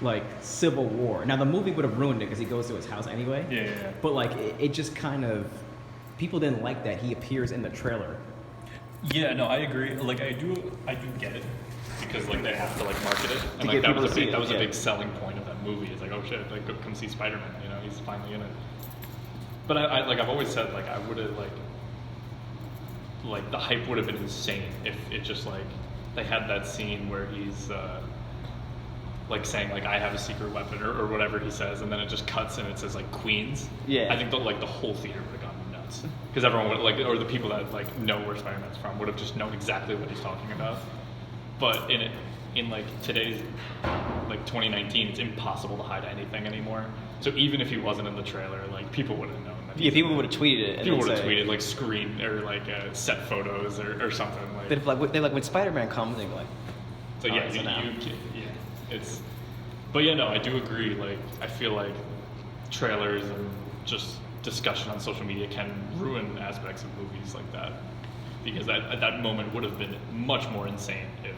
like Civil War. Now the movie would have ruined it because he goes to his house anyway. Yeah. But like it just kind of people didn't like that he appears in the trailer. Yeah, no, I agree. Like I do get it because like they have to like market it, and like get that people was to see it, a yeah. big selling point of that movie. It's like, oh shit, like go come see Spider-Man. You know, he's finally in it. But I like I've always said like I would have like the hype would have been insane if it just like they had that scene where he's like saying like I have a secret weapon or whatever he says, and then it just cuts and it says like Queens. Yeah. I think that like the whole theater would have gone nuts because everyone would like, or the people that like know where Spider-Man's from would have just known exactly what he's talking about. But in like today's like 2019, it's impossible to hide anything anymore. So even if he wasn't in the trailer, like people would have known. That Yeah, people would have tweeted it. And people would then have say- tweeted like screen or like set photos or something like. They're like when Spider-Man comes, they're like, So oh, yeah, it's an out. it's. But yeah, no, I do agree. Like, I feel like trailers and just discussion on social media can ruin aspects of movies like that, because that moment would have been much more insane if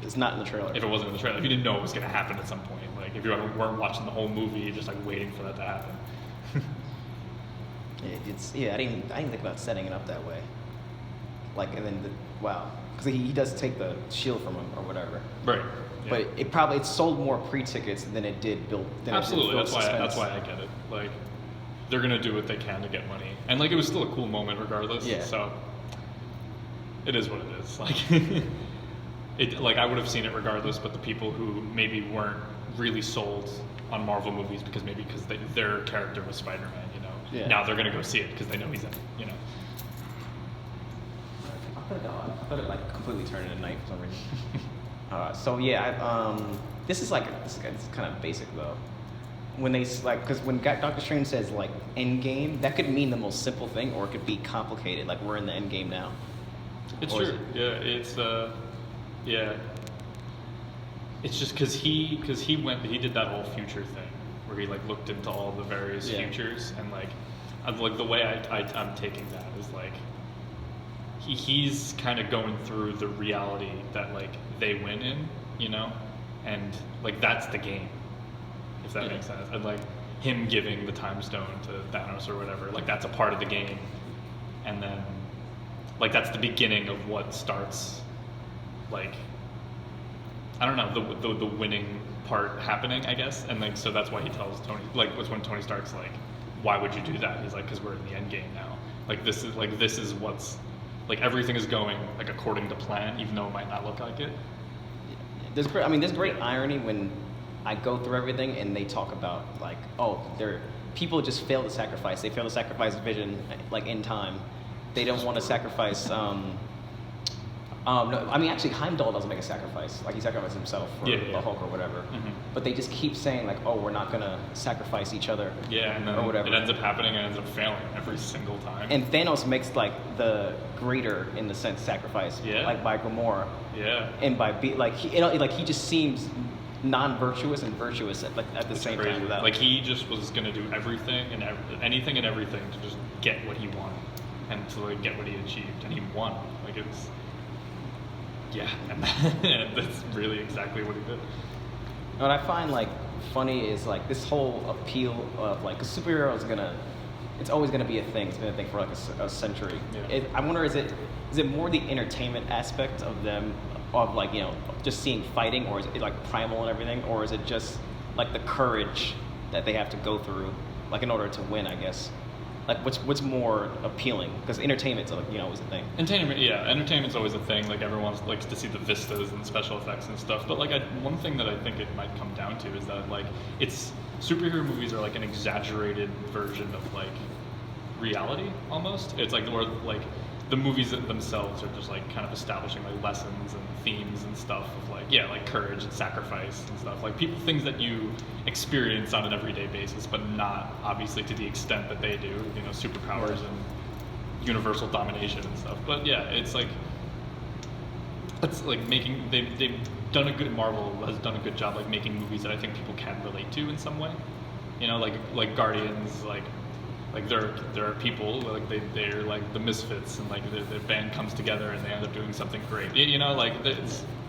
it's not in the trailer. it wasn't in the trailer. If you didn't know it was going to happen at some point, like if you weren't watching the whole movie, just like waiting for that to happen. I didn't think about setting it up that way. Like, and then wow, because he does take the shield from him or whatever. Right. Yeah. But it sold more pre-tickets than it did build. Absolutely, that's why I get it. Like, they're gonna do what they can to get money, and like it was still a cool moment regardless. Yeah. So it is what it is. Like, like I would have seen it regardless, but the people who maybe weren't really sold on Marvel movies because their character was Spider-Man, you know, Yeah. now they're gonna go see it because they know he's in it, you know. I thought it like completely turned into night for some reason. So yeah, this is kind of basic though. When they like, because when Doctor Strange says like end game, that could mean the most simple thing, or it could be complicated. Like we're in the end game now. It's Or is true. Yeah, it's yeah. It's just because he did that whole future thing where he like looked into all the various Yeah. futures, and like the way I'm taking that is like he's kind of going through the reality that like they win in, you know, and like that's the game, if that Yeah. makes sense. And like him giving the time stone to Thanos or whatever, like that's a part of the game, and then like that's the beginning of what starts like I don't know the winning part happening, I guess. And like so that's why he tells Tony, like was when Tony Stark's like, why would you do that? He's like, because we're in the end game now. Like this is what's like everything is going like according to plan, even though it might not look like it. There's great irony when I go through everything and they talk about like, oh, people just fail to sacrifice. They fail to sacrifice vision like in time. They don't want to sacrifice. No, I mean, actually, Heimdall doesn't make a sacrifice. Like, he sacrificed himself for the Hulk or whatever. Mhm. But they just keep saying, like, oh, we're not going to sacrifice each other. Yeah, and then or whatever. it ends up happening and ends up failing every single time. And Thanos makes, like, the greater, in the sense, sacrifice. Yeah. Like, by Gamora. Yeah. And by, he just seems non-virtuous and virtuous at the It's same crazy. time. Without, Like he just was gonna do everything and anything and everything to just get what he wanted and to like get what he achieved, and he won. Like it's and that's really exactly what he did. What I find like funny is like this whole appeal of like a superhero it's always gonna be a thing. It's been a thing for like a century. Yeah. I wonder is it more the entertainment aspect of them of like just seeing fighting, or is it like primal and everything, or is it just like the courage that they have to go through like in order to win? I guess like what's more appealing, because entertainment's like always a thing. Entertainment's always a thing. Like everyone likes to see the vistas and special effects and stuff. But like one thing that I think it might come down to is that like it's superhero movies are like an exaggerated version of like reality almost. It's like more like the movies themselves are just like kind of establishing like lessons and themes and stuff of like courage and sacrifice and stuff, like things that you experience on an everyday basis, but not obviously to the extent that they do, superpowers and universal domination and stuff. But yeah, it's like making they've done a good Marvel has done a good job like making movies that I think people can relate to in some way, like Guardians, like there are people like they're like the misfits, and like the band comes together and they end up doing something great. Like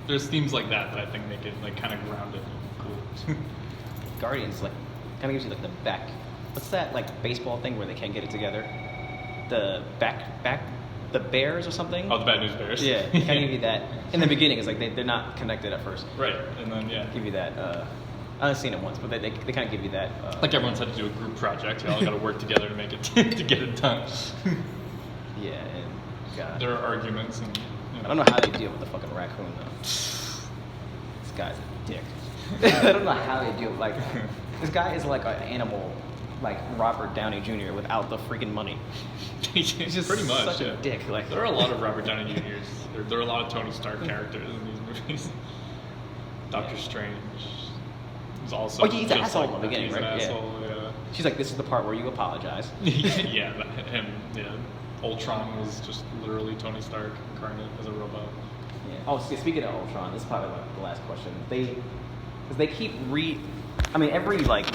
there's themes like that I think make it like kind of grounded and cool. Guardians like kind of gives you like the back. What's that like baseball thing where they can't get it together? The the Bears or something. Oh, the Bad News Bears. Yeah, they kind of give you that in the beginning. It's like they're not connected at first. Right, and then Give you that. I've only seen it once, but they kind of give you that. like everyone's had to do a group project. You all got to work together to make it to get it done. Yeah, and God, There are arguments, and I don't know how they deal with the fucking raccoon though. This guy's a dick. I don't know how they deal. Like, this guy is like an animal, like Robert Downey Jr. without the freaking money. He's just pretty much such yeah. a dick. Like, There are a lot of Robert Downey Jr.'s. There are a lot of Tony Stark characters in these movies. Doctor Strange is also. Oh, yeah, he's an just asshole like in the that. beginning, He's an right? Yeah. asshole, yeah. she's like, this is the part where you apologize. Yeah, him. Yeah, Ultron was just literally Tony Stark incarnate as a robot. Yeah. Oh, speaking of Ultron, this is probably like the last question. Because they keep I mean, every like